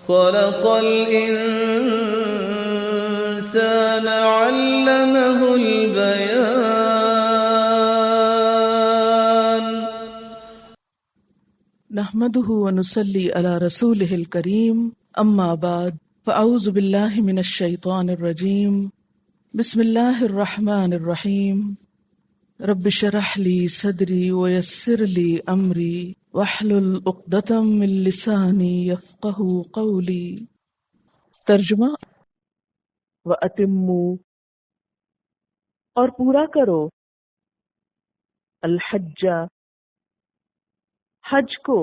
خلق الإنسان علمه البيان. نحمده ونصلي على رسوله الكريم، اما بعد فاعوذ بالله من الشيطان الرجيم. بسم الله الرحمن الرحيم. رب اشرح لي صدري ويسر لي امري واحلل عقدة من لساني يفقهوا قولي. ترجمہ: وَأَتِمُّوا، اور پورا کرو، الحج، حج کو،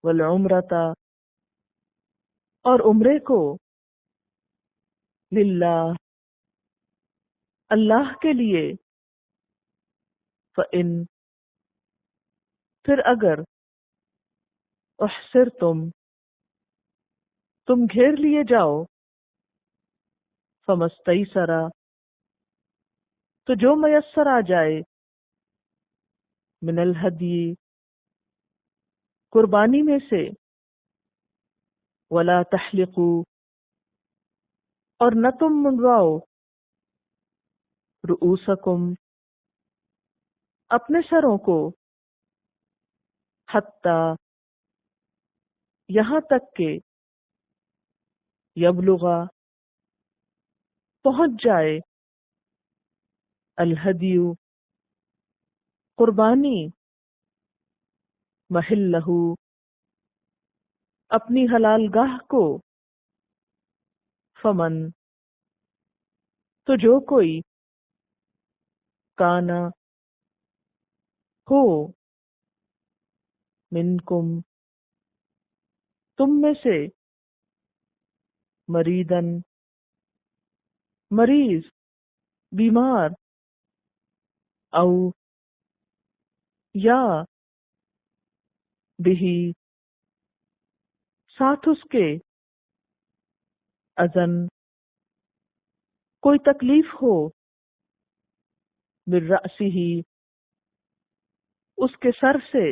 والعمرۃ، اور عمرے کو، للہ، اللہ کے لیے، فإن، پھر اگر، احصرتم، تم گھیر لیے جاؤ، فمستیسر، تو جو میسر آ جائے، من الہدی، قربانی میں سے، ولا تحلقوا، اور نہ تم منڈواؤ، رؤوسکم، اپنے سروں کو، حتی، یہاں تک کہ، یبلغ، پہنچ جائے، الہدی، قربانی، محلہ، اپنی حلال گاہ کو، فمن، تو جو کوئی، کانا، ہو، منکم، تم میں سے، مریدن، مریض، بیمار، او، یا، بہی، ساتھ اس کے، اذن، کوئی تکلیف ہو، من رأسہ، اس کے سر سے،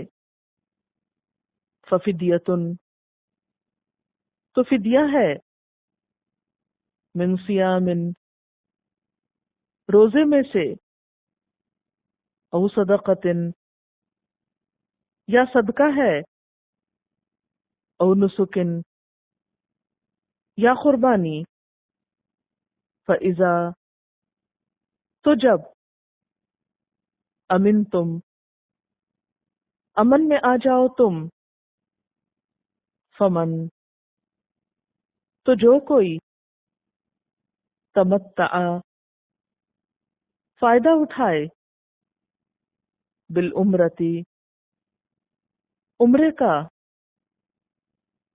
ففدیۃ، تو فدیہ ہے، من صیام، روزے میں سے، او صدقۃ، یا صدقہ ہے، او نسک، یا قربانی، فاذا، تو جب، امنتم، امن میں آ جاؤ تم، فمن، تو جو کوئی، تمتع، فائدہ اٹھائے، بالعمرتی، عمرے کا،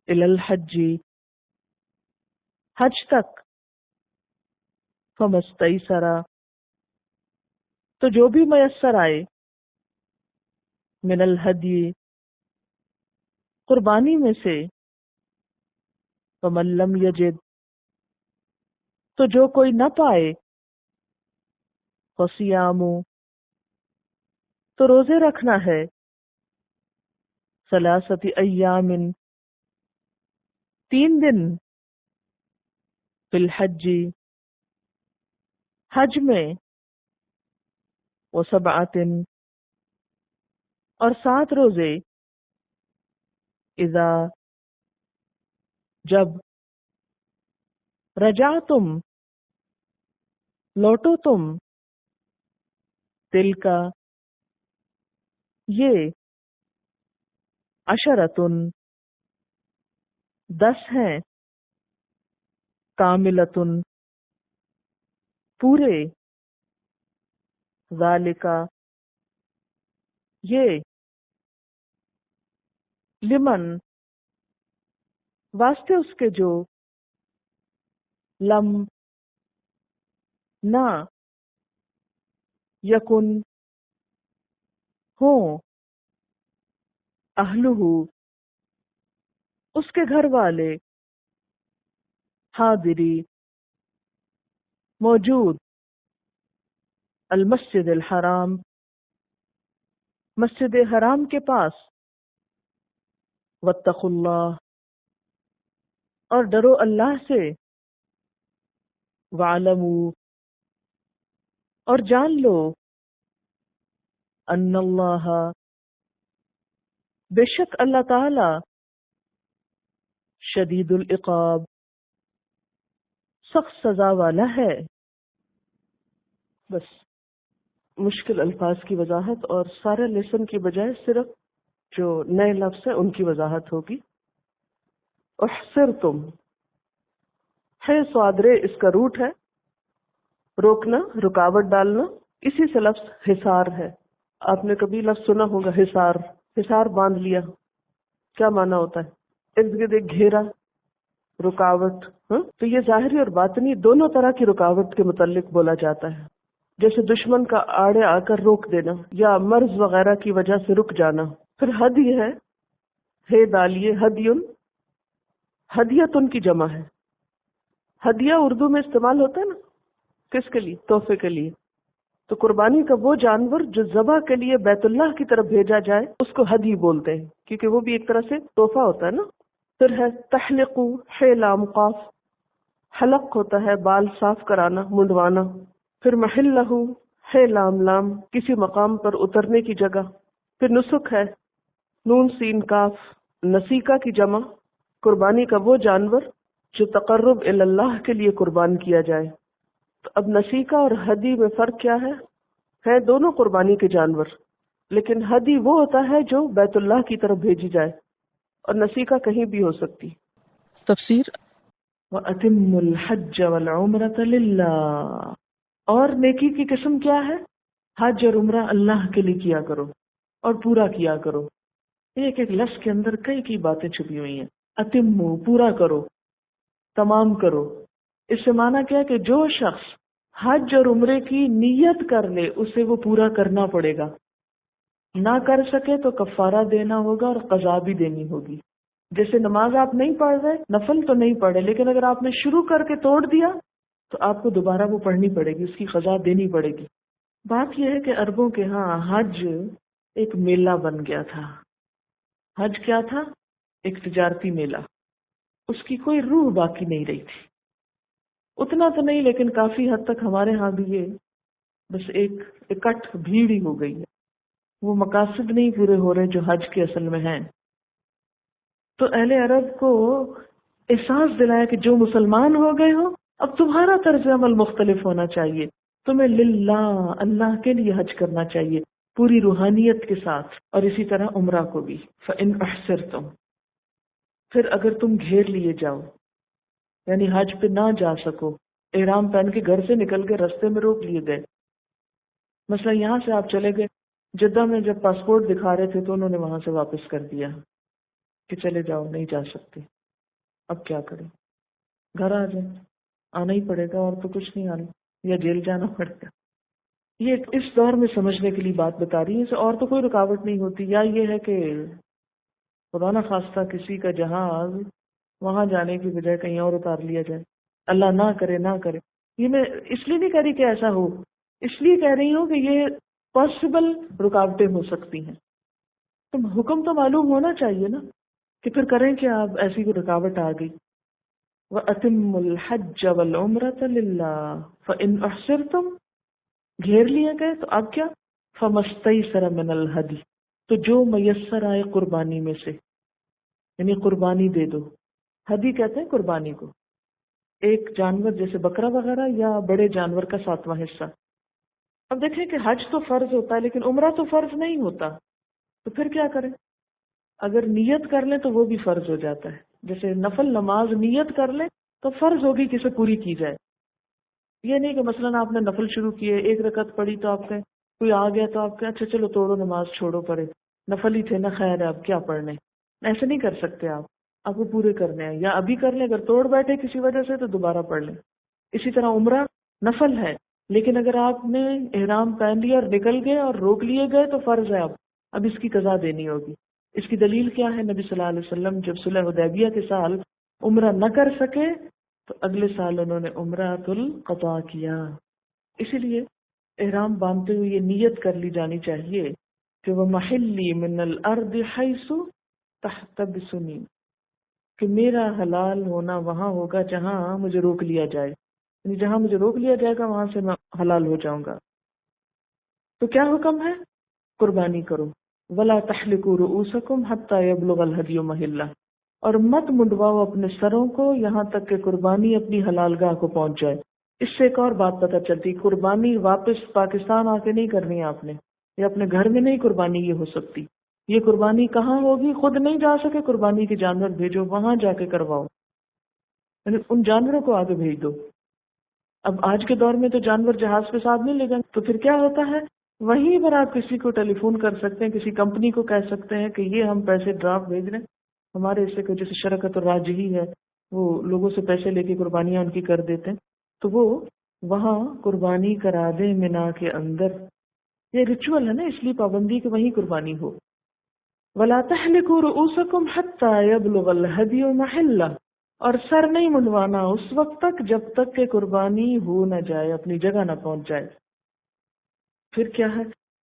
الی الحج، حج تک، فمستیسر، تو جو بھی میسر آئے، من الہدی، قربانی میں سے، فمن لم یجد، تو جو کوئی نہ پائے، فصیام، تو روزے رکھنا ہے، ثلاثۃ ایام، 3 دن، فی الحج، حج میں، وسبعۃ، اور 7 روزے، اذا، جب، رجعتم، لوٹو تم، تلکا، یہ، عشرۃ، 10 ہیں، کاملۃ، پورے، ذالک، یہ، لمن، واسطے اس کے جو، لم، نہ، یکن، ہوں، اہلہ، اس کے گھر والے، حاضری، موجود، المسجد الحرام، مسجد حرام کے پاس، واتقوا اللہ، اور ڈرو اللہ سے، وَاعْلَمُوا، اور جان لو، ان اللہ، بے شک اللہ تعالی، شدید العقاب، سخت سزا والا ہے۔ بس مشکل الفاظ کی وضاحت اور سارے لیسن کی بجائے صرف جو نئے لفظ ہیں ان کی وضاحت ہوگی۔ احصرتم، ہے صادرے اس کا روٹ ہے، روکنا، رکاوٹ ڈالنا، اسی سے لفظ حصار ہے۔ آپ نے کبھی لفظ سنا ہوگا حصار، حصار باندھ لیا، کیا معنی ہوتا ہے؟ ارد گرد ایک گھیرا، رکاوٹ۔ ہاں؟ تو یہ ظاہری اور باطنی دونوں طرح کی رکاوٹ کے متعلق بولا جاتا ہے، جیسے دشمن کا آڑے آ کر روک دینا یا مرض وغیرہ کی وجہ سے رک جانا۔ پھر ہدی ہے ڈالیے، ہدیون، ہدیتن کی جمع ہے۔ ہدیہ اردو میں استعمال ہوتا ہے نا، کس کے لیے؟ تحفے کے لیے۔ تو قربانی کا وہ جانور جو ذبح کے لیے بیت اللہ کی طرف بھیجا جائے اس کو ہدی بولتے ہیں، کیونکہ وہ بھی ایک طرح سے تحفہ ہوتا ہے نا۔ پھر ہے تحلقو، ہے لام قاف، حلق ہوتا ہے بال صاف کرانا، منڈوانا۔ پھر محلہ، ہے لام لام، کسی مقام پر اترنے کی جگہ۔ پھر نسک ہے نون سین کاف، نسیکہ کی جمع، قربانی کا وہ جانور جو تقرب الی اللہ کے لیے قربان کیا جائے۔ تو اب نسیکہ اور ہدی میں فرق کیا ہے دونوں قربانی کے جانور، لیکن ہدی وہ ہوتا ہے جو بیت اللہ کی طرف بھیجی جائے، اور نسیکہ کہیں بھی ہو سکتی۔ تفسیر وَأَتِمُّ الْحَجَّ وَالْعُمْرَةَ لِلَّهِ، اور نیکی کی قسم کیا ہے؟ حج اور عمرہ اللہ کے لیے کیا کرو اور پورا کیا کرو۔ ایک ایک لفظ کے اندر کئی باتیں چھپی ہوئی ہیں۔ اتمو، پورا کرو، تمام کرو۔ اس سے معنی کیا ہے کہ جو شخص حج اور عمرے کی نیت کر لے اسے وہ پورا کرنا پڑے گا، نہ کر سکے تو کفارہ دینا ہوگا اور قضا بھی دینی ہوگی۔ جیسے نماز آپ نہیں پڑھ رہے، نفل تو نہیں پڑھے، لیکن اگر آپ نے شروع کر کے توڑ دیا تو آپ کو دوبارہ وہ پڑھنی پڑے گی، اس کی قضا دینی پڑے گی۔ بات یہ ہے کہ عربوں کے ہاں حج ایک میلہ بن گیا تھا۔ حج کیا تھا؟ ایک تجارتی میلہ، اس کی کوئی روح باقی نہیں رہی تھی۔ اتنا تو نہیں لیکن کافی حد تک ہمارے ہاں بھی یہ بس ایک اکٹھ بھیڑ ہی ہو گئی ہے، وہ مقاصد نہیں پورے ہو رہے جو حج کے اصل میں ہیں۔ تو اہل عرب کو احساس دلایا کہ جو مسلمان ہو گئے ہو اب تمہارا طرز عمل مختلف ہونا چاہیے، تمہیں للہ، اللہ کے لیے حج کرنا چاہیے پوری روحانیت کے ساتھ، اور اسی طرح عمرہ کو بھی۔ فَإِنْ أَحْسِرْتُمْ، پھر اگر تم گھیر لیے جاؤ، یعنی حج پہ نہ جا سکو، احرام پہن کے گھر سے نکل کے رستے میں روک لیے گئے۔ مثلا یہاں سے آپ چلے گئے، جدہ میں جب پاسپورٹ دکھا رہے تھے تو انہوں نے وہاں سے واپس کر دیا کہ چلے جاؤ، نہیں جا سکتے۔ اب کیا کریں؟ گھر آ جائیں، آنا ہی پڑے گا، اور تو کچھ نہیں آنا، یا جیل جانا پڑے گا۔ یہ اس دور میں سمجھنے کے لیے بات بتا رہی ہے، اور تو کوئی رکاوٹ نہیں ہوتی۔ یا یہ ہے کہ خدا نہ خواستہ کسی کا جہاز وہاں جانے کی بجائے کہیں اور اتار لیا جائے، اللہ نہ کرے نہ کرے۔ یہ میں اس لیے نہیں کہہ رہی کہ ایسا ہو، اس لیے کہہ رہی ہوں کہ یہ پاسبل رکاوٹیں ہو سکتی ہیں۔ تو حکم تو معلوم ہونا چاہیے نا، کہ پھر کریں کیا اب ایسی کوئی رکاوٹ آ گئی۔ وَأَتِمُّ الْحَجَّ وَالْعُمْرَةَ لِلَّهِ فَإِنْ أَحْسِرْتُمْ، گھیر لیے گئے تو اب کیا؟ فَمَسْتَيْسَرَ مِنَ الْهَدْيِ، تو جو میسر آئے قربانی میں سے، یعنی قربانی دے دو۔ ہدی کہتے ہیں قربانی کو، ایک جانور جیسے بکرا وغیرہ یا بڑے جانور کا 7واں حصہ۔ اب دیکھیں کہ حج تو فرض ہوتا ہے لیکن عمرہ تو فرض نہیں ہوتا، تو پھر کیا کریں؟ اگر نیت کر لیں تو وہ بھی فرض ہو جاتا ہے۔ جیسے نفل نماز نیت کر لیں تو فرض ہوگی کہ اسے پوری کی جائے۔ یہ نہیں کہ مثلاً آپ نے نفل شروع کیے، ایک رکعت پڑھی تو آپ کہیں، کوئی آ گیا تو آپ کہیں اچھا چلو توڑو نماز، چھوڑو پڑے، نفل ہی تھے نا، خیر ہے اب کیا پڑھنے۔ ایسے نہیں کر سکتے آپ کو پورے کرنے ہیں، یا ابھی کر لیں، اگر توڑ بیٹھے کسی وجہ سے تو دوبارہ پڑھ لیں۔ اسی طرح عمرہ نفل ہے، لیکن اگر آپ نے احرام پہن لیا اور نکل گئے اور روک لیے گئے تو فرض ہے، اب اس کی قضا دینی ہوگی۔ اس کی دلیل کیا ہے؟ نبی صلی اللہ علیہ وسلم جب صلح حدیبیہ کے سال عمرہ نہ کر سکے تو اگلے سال انہوں نے عمرۃ القضاء کیا۔ اسی لیے احرام باندھتے ہوئے یہ نیت کر لی جانی چاہیے کہ وہ محلی من الارض حیث تحتبسنی، کہ میرا حلال ہونا وہاں ہوگا جہاں مجھے روک لیا جائے، یعنی جہاں مجھے روک لیا جائے گا وہاں سے میں حلال ہو جاؤں گا۔ تو کیا حکم ہے؟ قربانی کرو۔ ولا تحلقوا رؤوسکم حتی یبلغ الہدی محلہ، اور مت منڈواؤ اپنے سروں کو یہاں تک کہ قربانی اپنی حلال گاہ کو پہنچ جائے۔ اس سے ایک اور بات پتہ چلتی، قربانی واپس پاکستان آ کے نہیں کرنی ہے آپ نے، یا اپنے گھر میں نہیں قربانی یہ ہو سکتی۔ یہ قربانی کہاں ہوگی؟ خود نہیں جا سکے قربانی کے جانور بھیجو، وہاں جا کے کرواؤ، یعنی ان جانوروں کو آگے بھیج دو۔ اب آج کے دور میں تو جانور جہاز کے ساتھ نہیں لے جائیں، تو پھر کیا ہوتا ہے؟ وہیں پر آپ کسی کو ٹیلی فون کر سکتے ہیں، کسی کمپنی کو کہہ سکتے ہیں کہ یہ ہم پیسے ڈرافٹ بھیج رہے ہیں، ہمارے حصے کو، جیسے شرکت الراجحی ہے، وہ لوگوں سے پیسے لے کے قربانیاں ان کی کر دیتے ہیں، تو وہ وہاں قربانی کرا دیں منا کے اندر۔ یہ ریچول ہے نا، اس لیے پابندی کہ وہیں قربانی ہو۔ وَلَا تَحْلِقُوا رُؤُوسَكُمْ حَتَّى يَبْلُغَ الْهَدْيُ مَحِلَّهُ، اور سر نہیں منڈوانا اس وقت تک جب تک کہ قربانی ہو نہ جائے، اپنی جگہ نہ پہنچ جائے۔ پھر کیا ہے؟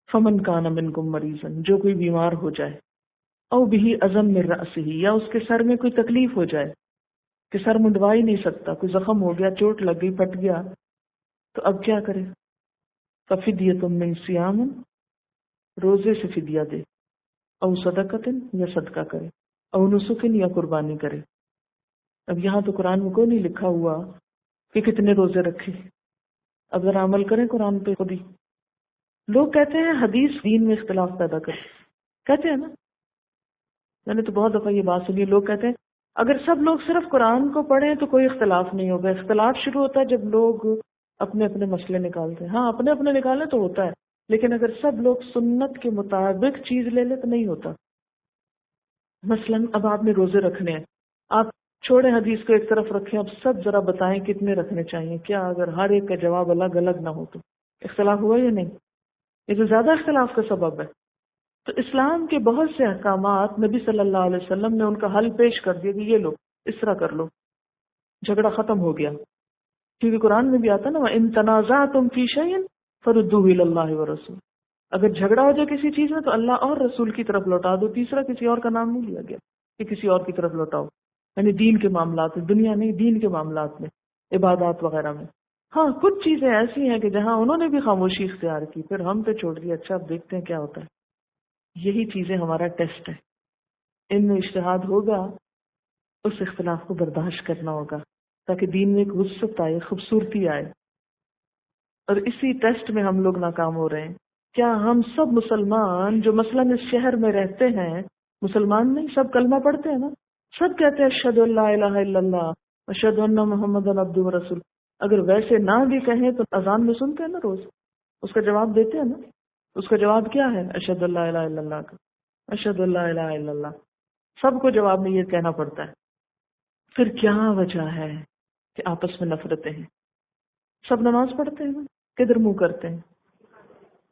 فَمَنْ كَانَ مِنْكُمْ مَرِيضًا، جو کوئی بیمار ہو جائے، او بِهِ أَذًى مِّن رَأْسِهِ، یا اس کے سر میں کوئی تکلیف ہو جائے کہ سر منڈوا ہی نہیں سکتا، کوئی زخم ہو گیا، چوٹ لگ گئی، پھٹ گیا، تو اب کیا کرے؟ فَفِدْيَةٌ مِّن صِيَامٍ، روزے سے فدیہ دے، او صدقۃ، یا صدقہ کرے، او نسک، یا قربانی کرے۔ اب یہاں تو قرآن میں کوئی نہیں لکھا ہوا کہ کتنے روزے رکھے، اب ذرا عمل کریں قرآن پہ خود ہی۔ لوگ کہتے ہیں حدیث دین میں اختلاف پیدا کرے، کہتے ہیں نا، میں نے تو بہت دفعہ یہ بات سنی، لوگ کہتے ہیں اگر سب لوگ صرف قرآن کو پڑھیں تو کوئی اختلاف نہیں ہوگا۔ اختلاف شروع ہوتا ہے جب لوگ اپنے اپنے مسئلے نکالتے ہیں، ہاں اپنے اپنے نکالیں تو ہوتا ہے، لیکن اگر سب لوگ سنت کے مطابق چیز لے لیں تو نہیں ہوتا۔ مثلاً اب آپ نے روزے رکھنے ہیں، آپ چھوڑیں حدیث کو ایک طرف رکھیں، اب سب ذرا بتائیں کتنے رکھنے چاہیے، کیا اگر ہر ایک کا جواب الگ الگ نہ ہو تو اختلاف ہوا یا نہیں؟ یہ تو زیادہ اختلاف کا سبب ہے۔ تو اسلام کے بہت سے احکامات نبی صلی اللہ علیہ وسلم نے ان کا حل پیش کر دیا کہ یہ لو، اس طرح کر لو، جھگڑا ختم ہو گیا۔ کیونکہ قرآن میں بھی آتا نا، وَإِن تَنَازَعْتُمْ فِي شَيْءٍ فَرُدُّوهُ إِلَى اللَّهِ وَالرَّسُولِ، اگر جھگڑا ہو جائے کسی چیز میں تو اللہ اور رسول کی طرف لوٹا دو، تیسرا کسی اور کا نام نہیں لیا گیا کہ کسی اور کی طرف لوٹاؤ، یعنی دین کے معاملات میں، دنیا نہیں، دین کے معاملات میں، عبادات وغیرہ میں۔ ہاں کچھ چیزیں ایسی ہیں کہ جہاں انہوں نے بھی خاموشی اختیار کی، پھر ہم پہ چھوڑ دیا، اچھا اب دیکھتے ہیں کیا ہوتا ہے۔ یہی چیزیں ہمارا ٹیسٹ ہے، ان میں اجتہاد ہوگا، اس اختلاف کو برداشت کرنا ہوگا تاکہ دین میں ایک وسعت آئے، خوبصورتی آئے، اور اسی ٹیسٹ میں ہم لوگ ناکام ہو رہے ہیں۔ کیا ہم سب مسلمان جو مثلاً اس شہر میں رہتے ہیں، مسلمان نہیں، سب کلمہ پڑھتے ہیں نا، سب کہتے ہیں اشہد ان لا الہ الا اللہ اشہد ان محمد عبدہ ورسول، اگر ویسے نہ بھی کہیں تو اذان میں سنتے ہیں نا روز، اس کا جواب دیتے ہیں نا، اس کا جواب کیا ہے؟ اشہد ان لا الہ الا اللہ کا، اشہد ان لا الہ الا اللہ، سب کو جواب میں یہ کہنا پڑتا ہے۔ پھر کیا وجہ ہے کہ آپس میں نفرتیں ہیں؟ سب نماز پڑھتے ہیں نا، کدھر منہ کرتے ہیں؟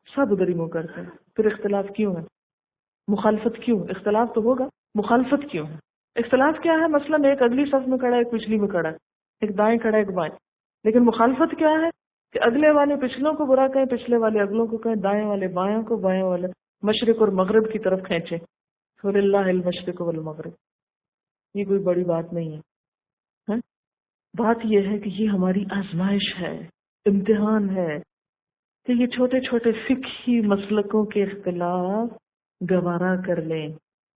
سب ادھر ہی منہ کرتے ہیں، پھر اختلاف کیوں ہے؟ مخالفت کیوں؟ اختلاف تو ہوگا، مخالفت کیوں ہے؟ اختلاف کیا ہے؟ مثلاً ایک اگلی صف میں کھڑا ہے، ایک پچھلی میں کھڑا ہے، ایک دائیں کھڑا ہے، ایک بائیں، لیکن مخالفت کیا ہے کہ اگلے والے پچھلوں کو برا کہیں، پچھلے والے اگلوں کو کہیں، دائیں والے بائیں کو، بائیں والے مشرق اور مغرب کی طرف کھینچیں۔ فَلِلَّهِ الْمَشْرِقُ وَالْمَغْرِبُ، یہ کوئی بڑی بات نہیں ہے، ہاں؟ بات یہ ہے کہ یہ ہماری آزمائش ہے، امتحان ہے کہ یہ چھوٹے چھوٹے فقہی مسلکوں کے اختلاف گوارا کر لیں،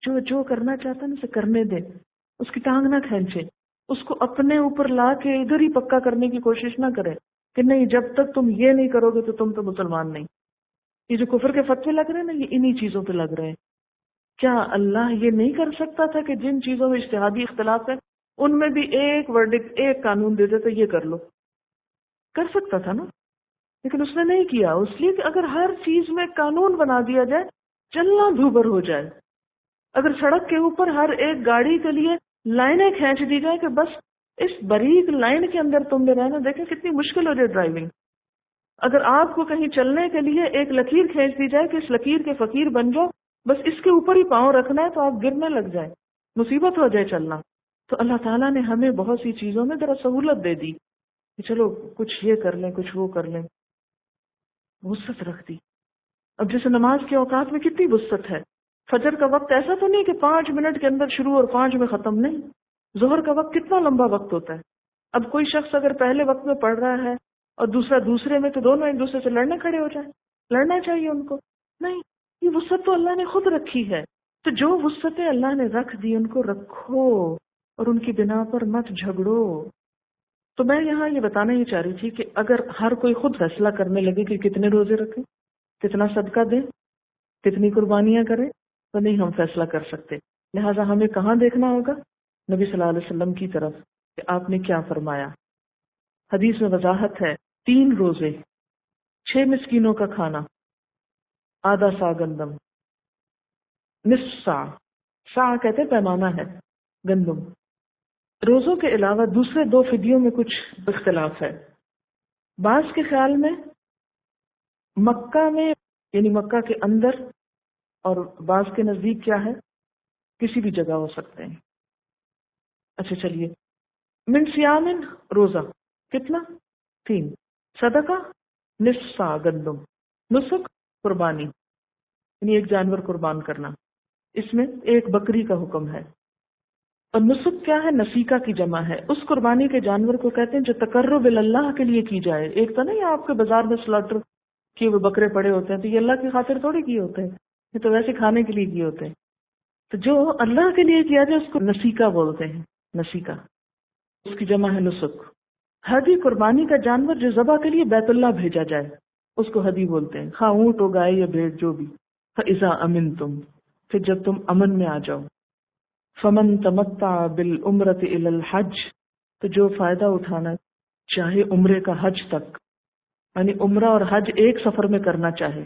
جو کرنا چاہتا ہے نا اسے کرنے دیں، اس کی ٹانگ نہ کھینچے، اس کو اپنے اوپر لا کے ادھر ہی پکا کرنے کی کوشش نہ کرے کہ نہیں جب تک تم یہ نہیں کرو گے تو تم تو مسلمان نہیں۔ یہ جو کفر کے فتوے لگ رہے ہیں نا، یہ انہی چیزوں پہ لگ رہے ہیں۔ کیا اللہ یہ نہیں کر سکتا تھا کہ جن چیزوں میں اجتہادی اختلاف ہے ان میں بھی ایک ورڈکٹ، ایک قانون دے دیتا، یہ کر لو؟ کر سکتا تھا نا، لیکن اس نے نہیں کیا، اس لیے کہ اگر ہر چیز میں قانون بنا دیا جائے، چلنا دھوبر ہو جائے۔ اگر سڑک کے اوپر ہر ایک گاڑی کے لیے لائنیں کھینچ دی جائے کہ بس اس باریک لائن کے اندر تم نے رہنا، دیکھیں کتنی مشکل ہو جائے ڈرائیونگ۔ اگر آپ کو کہیں چلنے کے لیے ایک لکیر کھینچ دی جائے کہ اس لکیر کے فقیر بن جاؤ، بس اس کے اوپر ہی پاؤں رکھنا ہے تو آپ گرنے لگ جائیں، مصیبت ہو جائے چلنا۔ تو اللہ تعالیٰ نے ہمیں بہت سی چیزوں میں ذرا سہولت دے دی کہ چلو کچھ یہ کر لیں، کچھ وہ کر لیں، وسعت رکھ دی۔ اب جیسے نماز کے اوقات میں کتنی وسعت ہے، فجر کا وقت ایسا تو نہیں کہ 5 منٹ کے اندر شروع اور 5 میں ختم، نہیں، ظہر کا وقت کتنا لمبا وقت ہوتا ہے. اب کوئی شخص اگر پہلے وقت میں پڑھ رہا ہے اور دوسرا دوسرے میں، تو دونوں ایک دوسرے سے لڑنے کھڑے ہو جائیں. لڑنا چاہیے ان کو؟ نہیں، یہ وسعت تو اللہ نے خود رکھی ہے. تو جو وسعتیں اللہ نے رکھ دی ان کو رکھو اور ان کی بنا پر مت جھگڑو. تو میں یہاں یہ بتانا ہی چاہ رہی تھی کہ اگر ہر کوئی خود فیصلہ کرنے لگے کہ کتنے روزے رکھیں، کتنا صدقہ دیں، کتنی قربانیاں کریں، تو نہیں ہم فیصلہ کر سکتے. لہٰذا ہمیں کہاں دیکھنا ہوگا؟ نبی صلی اللہ علیہ وسلم کی طرف کہ آپ نے کیا فرمایا. حدیث میں وضاحت ہے 3 روزے، 6 مسکینوں کا کھانا، آدھا سا گندم، نصف سا، سا کہتے ہیں پیمانہ ہے گندم. روزوں کے علاوہ دوسرے 2 فدیوں میں کچھ اختلاف ہے. بعض کے خیال میں مکہ میں، یعنی مکہ کے اندر، اور بعض کے نزدیک کیا ہے، کسی بھی جگہ ہو سکتے ہیں. اچھا چلیے، من سیامن روزہ کتنا؟ 3، صدقہ نصف سا گندم، نسک قربانی یعنی ایک جانور قربان کرنا. اس میں ایک بکری کا حکم ہے. اور نسک کیا ہے؟ نسیکہ کی جمع ہے. اس قربانی کے جانور کو کہتے ہیں جو تقرب اللہ کے لیے کی جائے. ایک تو نہیں آپ کے بازار میں سلاٹر کیے ہوئے بکرے پڑے ہوتے ہیں، تو یہ اللہ کی خاطر تھوڑی کیے ہوتے ہیں، یہ تو ویسے کھانے کے لیے کیے ہوتے ہیں. تو جو اللہ کے لیے کیا جائے اس کو نسیکہ بولتے ہیں. نسیکہ اس کی جمع ہے نسک. ہدی قربانی کا جانور جو ذبح کے لیے بیت اللہ بھیجا جائے اس کو ہدی بولتے ہیں، خواہ اونٹ ہو، گائے یا بھیڑ جو بھی. فَإِذَا أَمِنْتُمْ، پھر جب تم امن میں آ جاؤ. فَمَن تَمَتَّعَ بِالْعُمْرَةِ إِلَى الْحَجِّ، تو جو فائدہ اٹھانا چاہے عمرے کا حج تک، یعنی عمرہ اور حج ایک سفر میں کرنا چاہے،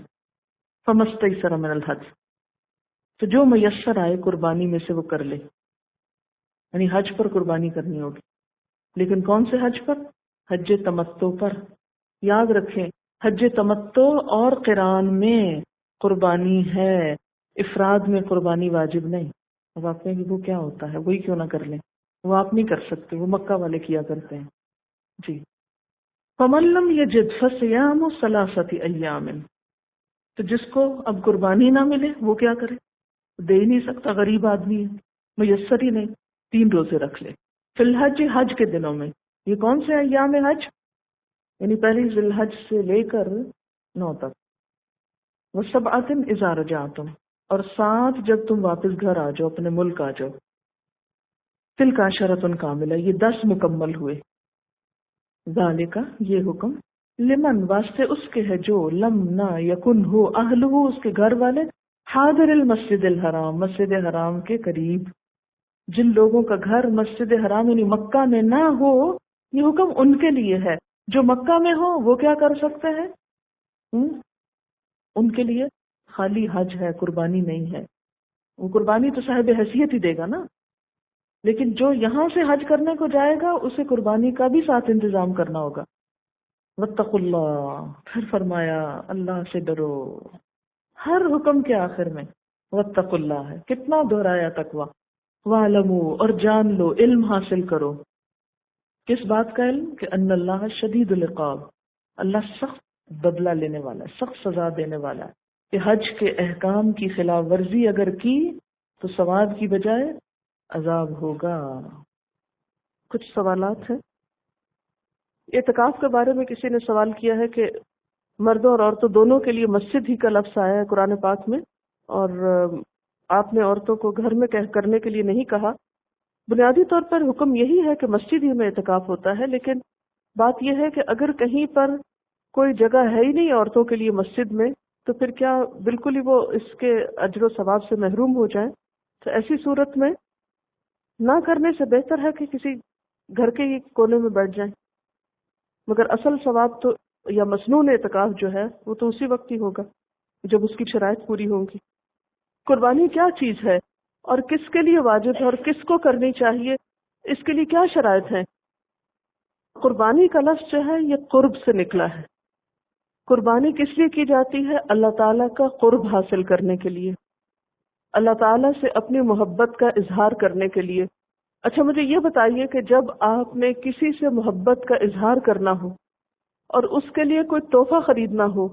فَمَسْتَيْسَرَ مِنَ الْحَدْيِ، تو جو میسر آئے قربانی میں سے وہ کر لے. یعنی حج پر قربانی کرنی ہوگی، لیکن کون سے حج پر؟ حج تمتع پر. یاد رکھیں حج تمتع اور قران میں قربانی ہے، افراد میں قربانی واجب نہیں. اب آپ کہیں کہ وہ کیا ہوتا ہے، وہی کیوں نہ کر لیں؟ وہ آپ نہیں کر سکتے، وہ مکہ والے کیا کرتے ہیں. جی. فَمَن لَّمْ يَجِدْ فَصِيَامُ ثَلَاثَةِ أَيَّامٍ، تو جس کو اب قربانی نہ ملے وہ کیا کرے؟ دے ہی نہیں سکتا، غریب آدمی ہے، میسر ہی نہیں، 3 روزے رکھ لے. فی الحج، حج کے دنوں میں. یہ کون سے ایام حج؟ یعنی پہلی ذی الحج سے لے کر 9 تک. وَسَبْعَةٍ إِذَا رَجَعْتُمْ، اور 7 جب تم واپس گھر آ جاؤ، اپنے ملک آ جاؤ. تِلْکَ عَشَرَةٌ کاملہ، یہ 10 مکمل ہوئے. ذالک، یہ حکم، لمن، واسطے اس کے ہے جو لم نہ یکن ہو اہلہ، اس کے گھر والے، حاضر المسجد الحرام، مسجد حرام کے قریب. جن لوگوں کا گھر مسجد حرام یعنی مکہ میں نہ ہو، یہ حکم ان کے لیے ہے. جو مکہ میں ہو وہ کیا کر سکتے ہیں؟ ان کے لیے خالی حج ہے، قربانی نہیں ہے. وہ قربانی تو صاحب حیثیت ہی دے گا نا، لیکن جو یہاں سے حج کرنے کو جائے گا اسے قربانی کا بھی ساتھ انتظام کرنا ہوگا. واتقوا اللہ، پھر فرمایا اللہ سے ڈرو. ہر حکم کے آخر میں واتقوا اللہ ہے. کتنا دہرایا تقویٰ. وَاعْلَمُوا، اور جان لو، علم حاصل کرو. کس بات کا علم؟ کہ ان اللہ شدید العقاب، اللہ سخت بدلہ لینے والا ہے، سخت سزا دینے والا ہے. کہ حج کے احکام کی خلاف ورزی اگر کی تو ثواب کی بجائے عذاب ہوگا. کچھ سوالات ہیں. اعتکاف کے بارے میں کسی نے سوال کیا ہے کہ مردوں اور عورتوں دونوں کے لیے مسجد ہی کا لفظ آیا ہے قرآن پاک میں، اور آپ نے عورتوں کو گھر میں کرنے کے لیے نہیں کہا. بنیادی طور پر حکم یہی ہے کہ مسجد ہی میں اعتکاف ہوتا ہے، لیکن بات یہ ہے کہ اگر کہیں پر کوئی جگہ ہے ہی نہیں عورتوں کے لیے مسجد میں، تو پھر کیا بالکل ہی وہ اس کے اجر و ثواب سے محروم ہو جائیں؟ تو ایسی صورت میں نہ کرنے سے بہتر ہے کہ کسی گھر کے ہی کونے میں بیٹھ جائیں. مگر اصل ثواب تو یا مسنون اعتکاف جو ہے وہ تو اسی وقت ہی ہوگا جب اس کی شرائط پوری ہوں گی. قربانی کیا چیز ہے اور کس کے لیے واجب ہے اور کس کو کرنی چاہیے، اس کے لیے کیا شرائط ہیں؟ قربانی کا لفظ جو ہے یہ قرب سے نکلا ہے. قربانی کس لیے کی جاتی ہے؟ اللہ تعالیٰ کا قرب حاصل کرنے کے لیے، اللہ تعالیٰ سے اپنی محبت کا اظہار کرنے کے لیے. اچھا مجھے یہ بتائیے کہ جب آپ نے کسی سے محبت کا اظہار کرنا ہو اور اس کے لیے کوئی تحفہ خریدنا ہو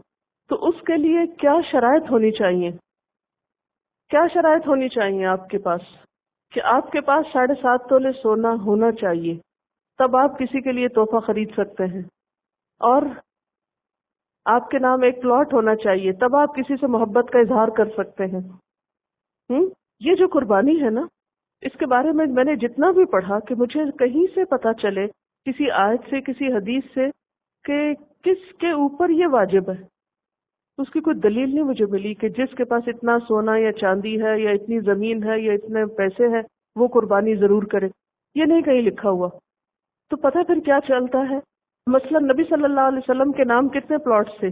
تو اس کے لیے کیا شرائط ہونی چاہیے؟ کیا شرائط ہونی چاہیے آپ کے پاس کہ آپ کے پاس 7.5 تولے سونا ہونا چاہیے، تب آپ کسی کے لیے تحفہ خرید سکتے ہیں، اور آپ کے نام ایک پلاٹ ہونا چاہیے، تب آپ کسی سے محبت کا اظہار کر سکتے ہیں۔ یہ جو قربانی ہے نا، اس کے بارے میں نے جتنا بھی پڑھا کہ مجھے کہیں سے پتا چلے، کسی آیت سے، کسی حدیث سے، کہ کس کے اوپر یہ واجب ہے، اس کی کوئی دلیل نہیں مجھے ملی کہ جس کے پاس اتنا سونا یا چاندی ہے یا اتنی زمین ہے یا اتنے پیسے ہیں وہ قربانی ضرور کرے۔ یہ نہیں کہیں لکھا ہوا۔ تو پتہ پھر کیا چلتا ہے؟ مثلا نبی صلی اللہ علیہ وسلم کے نام کتنے پلاٹس تھے،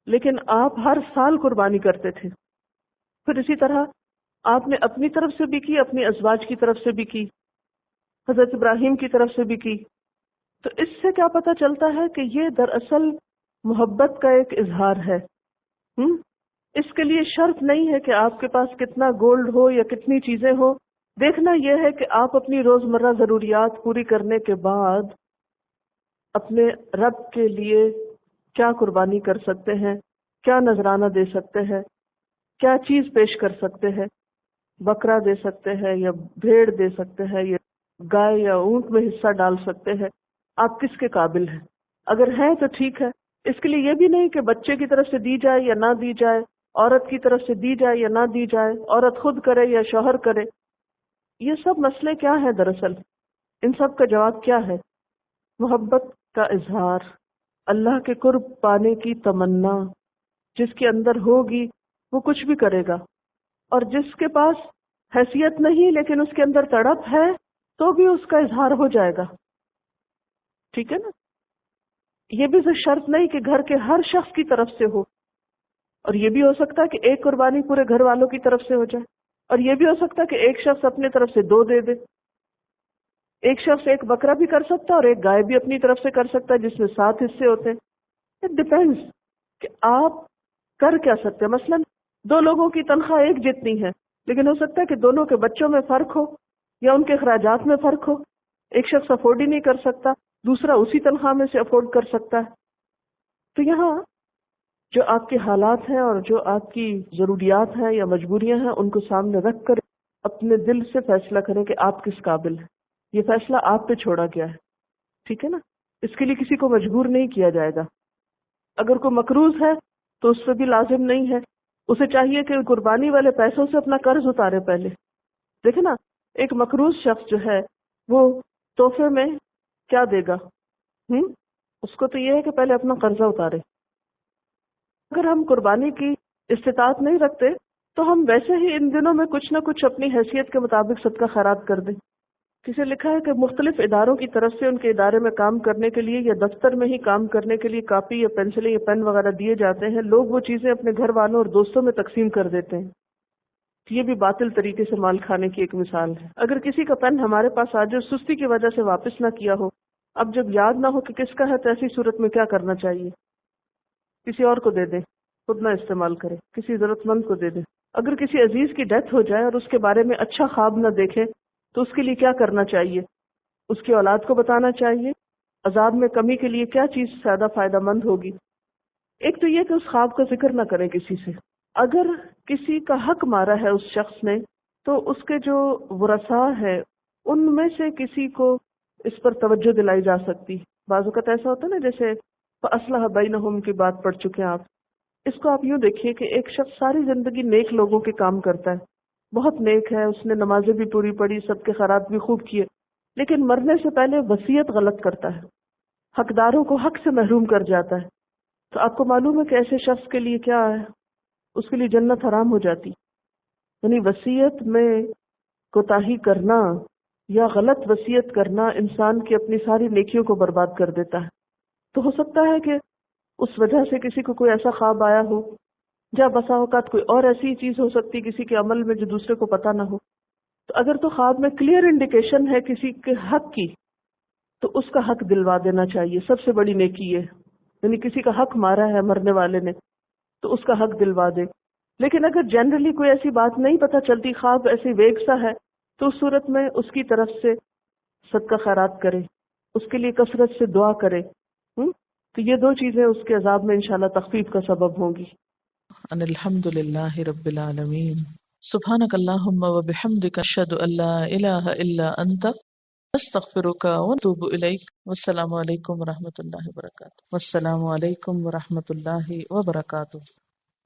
لیکن آپ ہر سال قربانی کرتے تھے۔ پھر اسی طرح آپ نے اپنی طرف سے بھی کی، اپنی ازواج کی طرف سے بھی کی، حضرت ابراہیم کی طرف سے بھی کی۔ تو اس سے کیا پتہ چلتا ہے کہ یہ دراصل محبت کا ایک اظہار ہے۔ اس کے لیے شرط نہیں ہے کہ آپ کے پاس کتنا گولڈ ہو یا کتنی چیزیں ہو، دیکھنا یہ ہے کہ آپ اپنی روزمرہ ضروریات پوری کرنے کے بعد اپنے رب کے لیے کیا قربانی کر سکتے ہیں، کیا نذرانہ دے سکتے ہیں، کیا چیز پیش کر سکتے ہیں۔ بکرا دے سکتے ہیں یا بھیڑ دے سکتے ہیں یا گائے یا اونٹ میں حصہ ڈال سکتے ہیں، آپ کس کے قابل ہیں۔ اگر ہیں تو ٹھیک ہے، اس کے لیے یہ بھی نہیں کہ بچے کی طرف سے دی جائے یا نہ دی جائے، عورت کی طرف سے دی جائے یا نہ دی جائے، عورت خود کرے یا شوہر کرے۔ یہ سب مسئلے کیا ہیں دراصل؟ ان سب کا جواب کیا ہے؟ محبت کا اظہار، اللہ کے قرب پانے کی تمنا۔ جس کے اندر ہوگی وہ کچھ بھی کرے گا، اور جس کے پاس حیثیت نہیں لیکن اس کے اندر تڑپ ہے تو بھی اس کا اظہار ہو جائے گا۔ ٹھیک ہے نا؟ یہ بھی شرط نہیں کہ گھر کے ہر شخص کی طرف سے ہو، اور یہ بھی ہو سکتا ہے کہ ایک قربانی پورے گھر والوں کی طرف سے ہو جائے، اور یہ بھی ہو سکتا ہے کہ ایک شخص اپنے طرف سے 2 دے دے۔ ایک شخص ایک بکرا بھی کر سکتا ہے اور ایک گائے بھی اپنی طرف سے کر سکتا ہے، جس میں 7 حصے ہوتے ہیں۔ اٹ ڈیپینڈز کہ آپ کر کیا سکتے ہیں۔ مثلا 2 لوگوں کی تنخواہ ایک جتنی ہے، لیکن ہو سکتا ہے کہ دونوں کے بچوں میں فرق ہو یا ان کے اخراجات میں فرق ہو۔ ایک شخص افورڈ ہی نہیں کر سکتا، دوسرا اسی تنخواہ میں سے افورڈ کر سکتا ہے۔ تو یہاں جو آپ کے حالات ہیں اور جو آپ کی ضروریات ہیں یا مجبوریاں ہیں، ان کو سامنے رکھ کر اپنے دل سے فیصلہ کریں کہ آپ کس قابل ہیں۔ یہ فیصلہ آپ پہ چھوڑا گیا ہے، ٹھیک ہے نا؟ اس کے لیے کسی کو مجبور نہیں کیا جائے گا۔ اگر کوئی مقروض ہے تو اس سے بھی لازم نہیں ہے، اسے چاہیے کہ قربانی والے پیسوں سے اپنا قرض اتارے پہلے۔ دیکھیں نا، ایک مقروض شخص جو ہے وہ تحفے میں کیا دے گا؟ اس کو تو یہ ہے کہ پہلے اپنا قرضہ اتارے۔ اگر ہم قربانی کی استطاعت نہیں رکھتے تو ہم ویسے ہی ان دنوں میں کچھ نہ کچھ اپنی حیثیت کے مطابق صدقہ خیرات کر دیں۔ کسی لکھا ہے کہ مختلف اداروں کی طرف سے ان کے ادارے میں کام کرنے کے لیے یا دفتر میں ہی کام کرنے کے لیے کاپی یا پینسلیں یا پین وغیرہ دیے جاتے ہیں، لوگ وہ چیزیں اپنے گھر والوں اور دوستوں میں تقسیم کر دیتے ہیں۔ یہ بھی باطل طریقے سے مال کھانے کی ایک مثال ہے۔ اگر کسی کا پین ہمارے پاس آ جائے، سستی کی وجہ سے واپس نہ کیا ہو، اب جب یاد نہ ہو کہ کس کا ہے تو ایسی صورت میں کیا کرنا چاہیے؟ کسی اور کو دے دیں، خود نہ استعمال کرے، کسی ضرورت مند کو دے دیں۔ اگر کسی عزیز کی ڈیتھ ہو جائے اور اس کے بارے میں اچھا خواب نہ دیکھے تو اس کے لیے کیا کرنا چاہیے؟ اس کی اولاد کو بتانا چاہیے۔ عذاب میں کمی کے لیے کیا چیز زیادہ فائدہ مند ہوگی؟ ایک تو یہ کہ اس خواب کا ذکر نہ کریں کسی سے۔ اگر کسی کا حق مارا ہے اس شخص نے تو اس کے جو ورثاء ہے ان میں سے کسی کو اس پر توجہ دلائی جا سکتی۔ بعض اوقات ایسا ہوتا ہے نا، جیسے فَأَصْلَحَ بَيْنَهُمْ کی بات پڑھ چکے ہیں آپ۔ اس کو آپ یوں دیکھیے کہ ایک شخص ساری زندگی نیک لوگوں کے کام کرتا ہے، بہت نیک ہے، اس نے نمازیں بھی پوری پڑھی، سب کے خیرات بھی خوب کیے، لیکن مرنے سے پہلے وصیت غلط کرتا ہے، حقداروں کو حق سے محروم کر جاتا ہے۔ تو آپ کو معلوم ہے کہ ایسے شخص کے لیے کیا ہے؟ اس کے لیے جنت حرام ہو جاتی۔ یعنی وصیت میں کوتاہی کرنا یا غلط وصیت کرنا انسان کی اپنی ساری نیکیوں کو برباد کر دیتا ہے۔ تو ہو سکتا ہے کہ اس وجہ سے کسی کو کوئی ایسا خواب آیا ہو، یا بسا اوقات کوئی اور ایسی چیز ہو سکتی کسی کے عمل میں جو دوسرے کو پتہ نہ ہو۔ تو اگر تو خواب میں کلیئر انڈیکیشن ہے کسی کے حق کی تو اس کا حق دلوا دینا چاہیے، سب سے بڑی نیکی ہے۔ یعنی کسی کا حق مارا ہے مرنے والے نے تو اس کا حق دلوا دے۔ لیکن اگر جنرلی کوئی ایسی بات نہیں پتہ چلتی، خواب ایسی ویگ سا ہے، تو اس صورت میں اس کی طرف سے صدقہ خیرات کرے، اس کے لیے کثرت سے دعا کرے۔ تو یہ 2 چیزیں اس کے عذاب میں انشاءاللہ تخفیف کا سبب ہوں گی۔ الحمد للہ رب العالمین سبحانک اللہم و بحمدک اشہد ان لا الہ الا انت استغفرک ونتوب الیک. والسلام علیکم ورحمۃ اللہ وبرکاتہ. والسلام علیکم ورحمۃ اللہ وبرکاتہ.